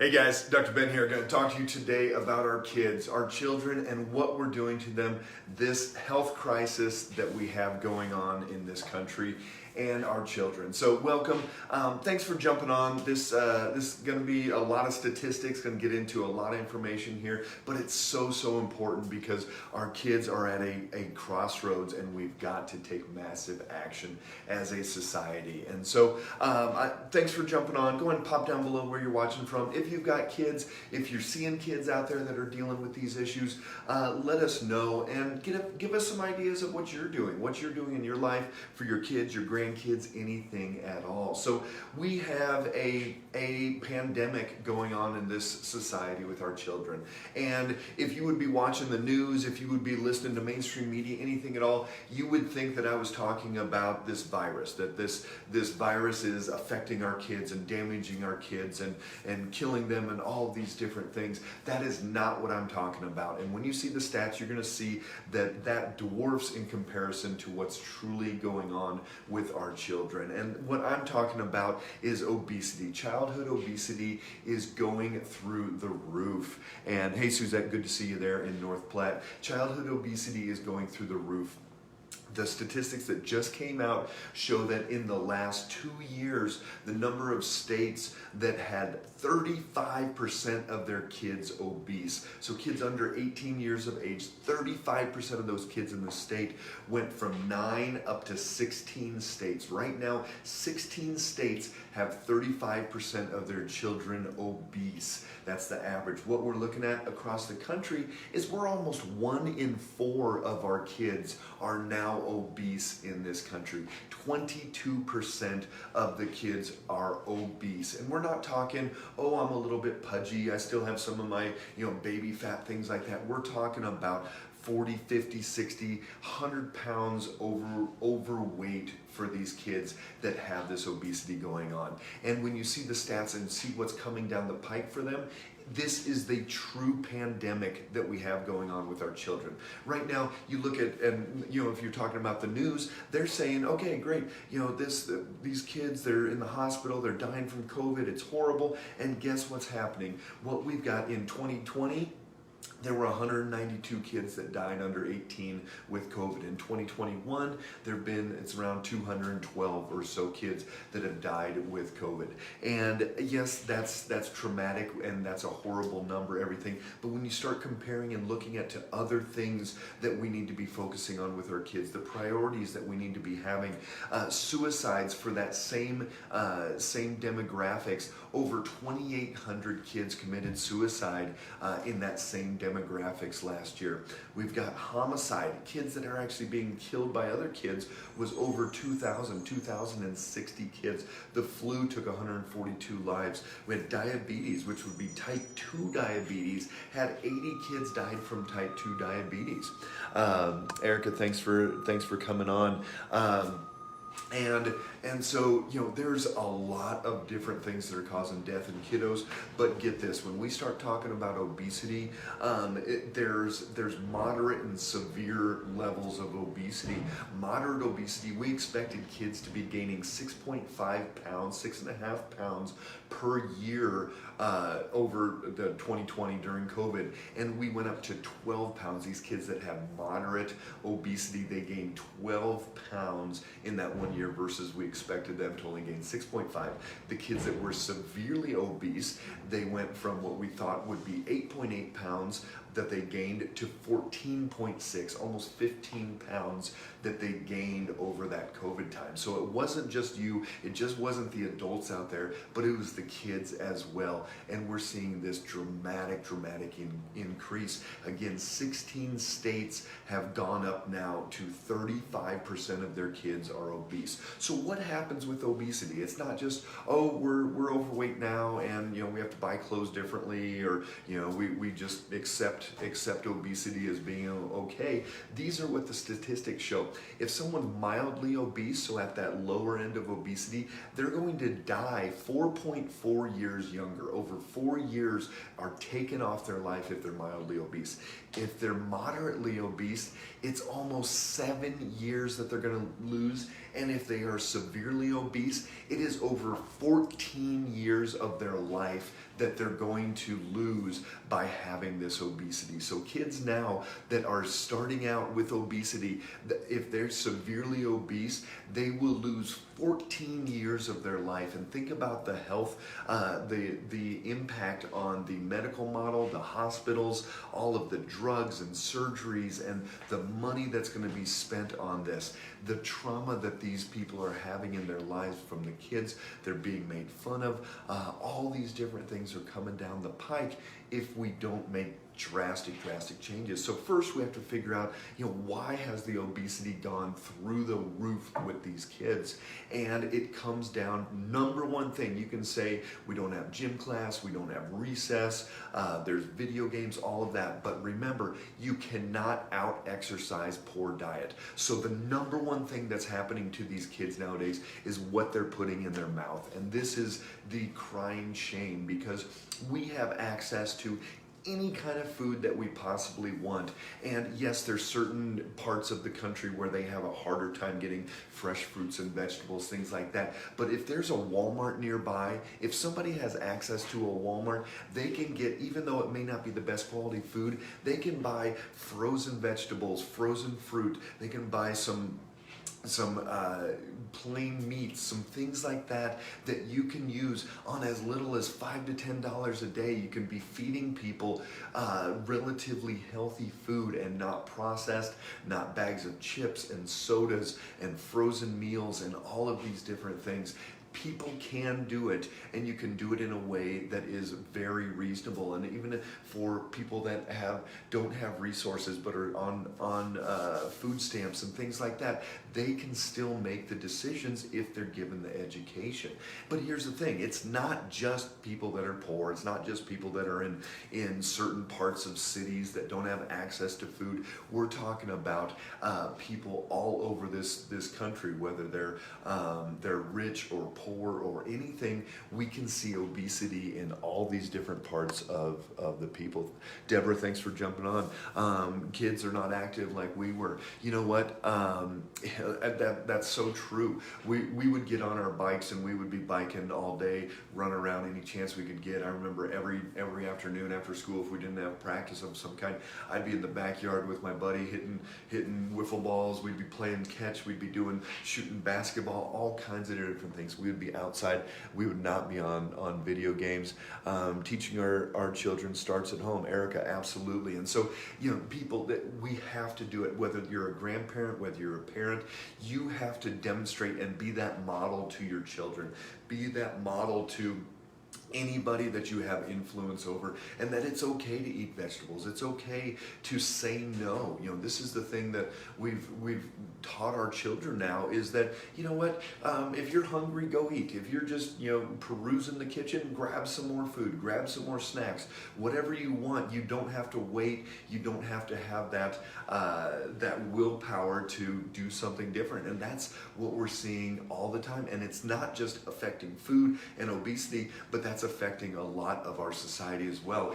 Hey guys, Dr. Ben here. Going to talk to you today about our kids, our children, and what we're doing to them, this health crisis that we have going on in this country and our children. So welcome. Thanks for jumping on. This is going to be a lot of statistics, going to get into a lot of information here, but it's so important because our kids are at a crossroads and we've got to take massive action as a society. And so thanks for jumping on. Go ahead and pop down below where you're watching from. If you've got kids, if you're seeing kids out there that are dealing with these issues, let us know and give us some ideas of what you're doing in your life for your kids, your grandkids, anything at all. So we have a pandemic going on in this society with our children. And if you would be watching the news, if you would be listening to mainstream media, anything at all, you would think that I was talking about this virus, that this virus is affecting our kids and damaging our kids and killing them and all of these different things. That is not what I'm talking about. And when you see the stats, you're going to see that dwarfs in comparison to what's truly going on with our children. And what I'm talking about is obesity. Childhood obesity is going through the roof. And hey, Suzette, good to see you there in North Platte. Childhood obesity is going through the roof. The statistics that just came out show that in the last 2 years, the number of states that had 35% of their kids obese, so kids under 18 years of age, 35% of those kids in the state went from 9 up to 16 states. Right now, 16 states have 35% of their children obese. That's the average. What we're looking at across the country is we're almost 1 in 4 of our kids are now obese in this country. 22% of the kids are obese. And we're not talking, oh, I'm a little bit pudgy, I still have some of my, baby fat, things like that. We're talking about 40, 50, 60, 100 pounds overweight for these kids that have this obesity going on. And when you see the stats and see what's coming down the pike for them, this is the true pandemic that we have going on with our children. Right now, you look at, and if you're talking about the news, they're saying, okay, great, these kids, they're in the hospital, they're dying from COVID, it's horrible, and guess what's happening? What we've got in 2020, there were 192 kids that died under 18 with COVID. In 2021, it's around 212 or so kids that have died with COVID. And yes, that's traumatic and that's a horrible number, everything. But when you start comparing and looking at to other things that we need to be focusing on with our kids, the priorities that we need to be having, suicides for that same demographics, over 2,800 kids committed suicide in that same demographics last year. We've got homicide, kids that are actually being killed by other kids, was over 2,060 kids. The flu took 142 lives. We had diabetes, which would be type 2 diabetes, had 80 kids died from type 2 diabetes. Erica, thanks for coming on. And so, there's a lot of different things that are causing death in kiddos, but get this, when we start talking about obesity, there's moderate and severe levels of obesity. Moderate obesity, we expected kids to be gaining 6.5 pounds, 6.5 pounds per year over the 2020 during COVID, and we went up to 12 pounds. These kids that have moderate obesity, they gained 12 pounds in that 1 year versus we expected them to only gain 6.5. The kids that were severely obese, they went from what we thought would be 8.8 pounds that they gained to 14.6, almost 15 pounds that they gained over that COVID time. So it wasn't just it just wasn't the adults out there, but it was the kids as well. And we're seeing this dramatic increase. Again, 16 states have gone up now to 35% of their kids are obese. So what happens with obesity? It's not just, oh, we're overweight now and we have to buy clothes differently, or we just accept accept obesity as being okay. These are what the statistics show. If someone's mildly obese, so at that lower end of obesity, they're going to die 4.4 years younger. Over 4 years are taken off their life if they're mildly obese. If they're moderately obese, it's almost 7 years that they're going to lose. And if they are severely obese, it is over 14 years of their life that they're going to lose by having this obesity. So kids now that are starting out with obesity, if they're severely obese, they will lose 14 years of their life. And think about the health, the impact on the medical model, the hospitals, all of the drugs and surgeries, and the money that's going to be spent on this. The trauma that these people are having in their lives from the kids, they're being made fun of, all these different things are coming down the pike if we don't make drastic changes. So first we have to figure out, why has the obesity gone through the roof with these kids? And it comes down, number one thing, you can say we don't have gym class, we don't have recess, there's video games, all of that. But remember, you cannot out-exercise poor diet. So the number one thing that's happening to these kids nowadays is what they're putting in their mouth. And this is the crying shame, because we have access to any kind of food that we possibly want. And yes, there's certain parts of the country where they have a harder time getting fresh fruits and vegetables, things like that. But if there's a Walmart nearby, if somebody has access to a Walmart, they can get, even though it may not be the best quality food, they can buy frozen vegetables, frozen fruit, they can buy some plain meats, some things like that that you can use on as little as $5 to $10 a day. You can be feeding people relatively healthy food and not processed, not bags of chips and sodas and frozen meals and all of these different things. People can do it, and you can do it in a way that is very reasonable. And even for people that don't have resources but are on food stamps and things like that, they can still make the decisions if they're given the education. But here's the thing, it's not just people that are poor, it's not just people that are in certain parts of cities that don't have access to food. We're talking about people all over this country, whether they're rich or poor or anything. We can see obesity in all these different parts of the people. Deborah, thanks for jumping on. Kids are not active like we were. You know what? That's so true. We would get on our bikes and we would be biking all day, run around any chance we could get. I remember every afternoon after school, if we didn't have practice of some kind, I'd be in the backyard with my buddy hitting wiffle balls. We'd be playing catch. We'd be shooting basketball, all kinds of different things. We would be outside. We would not be on video games. Teaching our children starts at home. Erica, absolutely. And so, people, that we have to do it, whether you're a grandparent, whether you're a parent, you have to demonstrate and be that model to your children. Be that model to anybody that you have influence over, and that it's okay to eat vegetables. It's okay to say no. This is the thing that we've taught our children now, is that, if you're hungry, go eat. If you're just, perusing the kitchen, grab some more food, grab some more snacks, whatever you want. You don't have to wait. You don't have to have that willpower to do something different. And that's what we're seeing all the time. And it's not just affecting food and obesity, but that's affecting a lot of our society as well.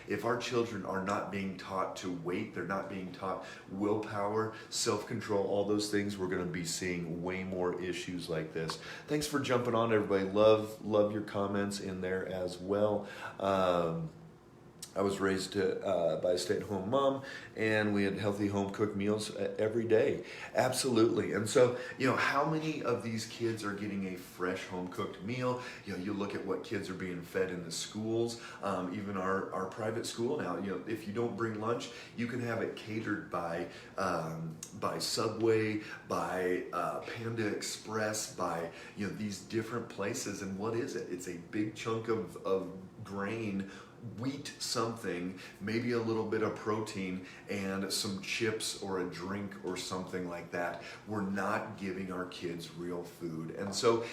If our children are not being taught to wait, they're not being taught willpower, self-control, all those things, we're going to be seeing way more issues like this. Thanks for jumping on, everybody. Love your comments in there as well. I was raised by a stay-at-home mom, and we had healthy home-cooked meals every day. Absolutely. And so, how many of these kids are getting a fresh home-cooked meal? You look at what kids are being fed in the schools, even our private school now. If you don't bring lunch, you can have it catered by Subway, by Panda Express, by these different places. And what is it? It's a big chunk of grain wheat something, maybe a little bit of protein and some chips or a drink or something like that. We're not giving our kids real food. And so,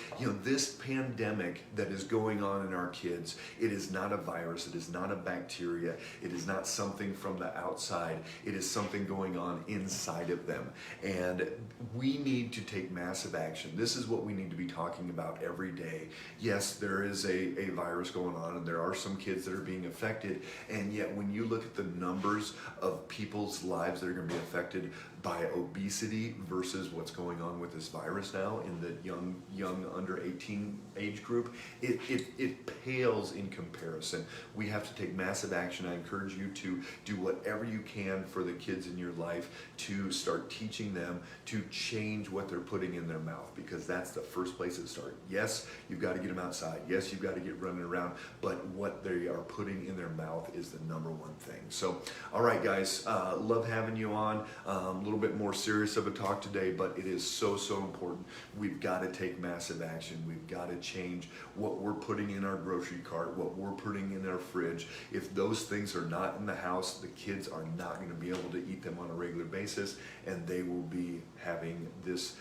this pandemic that is going on in our kids, it is not a virus, it is not a bacteria, it is not something from the outside, it is something going on inside of them. And we need to take massive action. This is what we need to be talking about every day. Yes, there is a virus going on, and there are some kids that are being affected, and yet when you look at the numbers of people's lives that are going to be affected by obesity versus what's going on with this virus now in the young under 18 age group, it pales in comparison. We have to take massive action. I encourage you to do whatever you can for the kids in your life to start teaching them to change what they're putting in their mouth, because that's the first place it starts. Yes, you've got to get them outside. Yes, you've got to get running around, but what they are putting in their mouth is the number one thing. So, all right, guys, love having you on. A little bit more serious of a talk today, but it is so important. We've got to take massive action. We've got to change what we're putting in our grocery cart, what we're putting in our fridge. If those things are not in the house, the kids are not going to be able to eat them on a regular basis, and they will be having this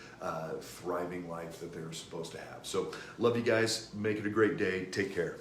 thriving life that they're supposed to have. So, love you guys. Make it a great day. Take care.